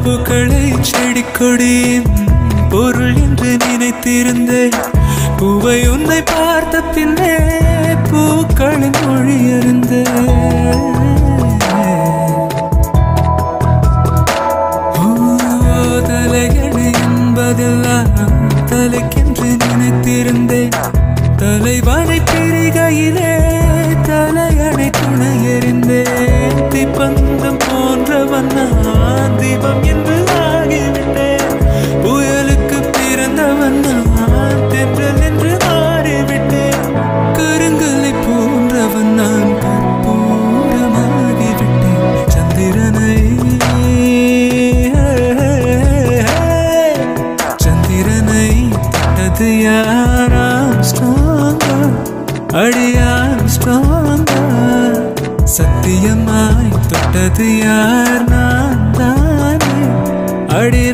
பூக்களை செடி கொடியின் பொருள் என்று நினைத்திருந்தேன். பூவை உன்னை பார்த்த பின்னே பூக்களின் மொழி அறிந்தேன். தலையணை என்பதெல்லாம் தலைக்கென்று நினைத்திருந்தேன். தலைவனை பிரிகையிலே தலையணை துணை எறிந்தேன். தீப்பந்தம் போன்றவன் நான் தீபம் என்று ஆகிவிட்டேன். புயலுக்கு பிறந்தவன் நான் தென்றல் என்று மாறிவிட்டேன். கருங்கலை போன்றவன் நான் கற்பூரமாகிவிட்டேன். சந்திரனை தொட்டது யார்? ஆம்ஸ்ட்ராங்கா அடி ஆம்ஸ்ட்ராங்கா? சத்தியமாய் தொட்டது யார்? நான் தானே அடி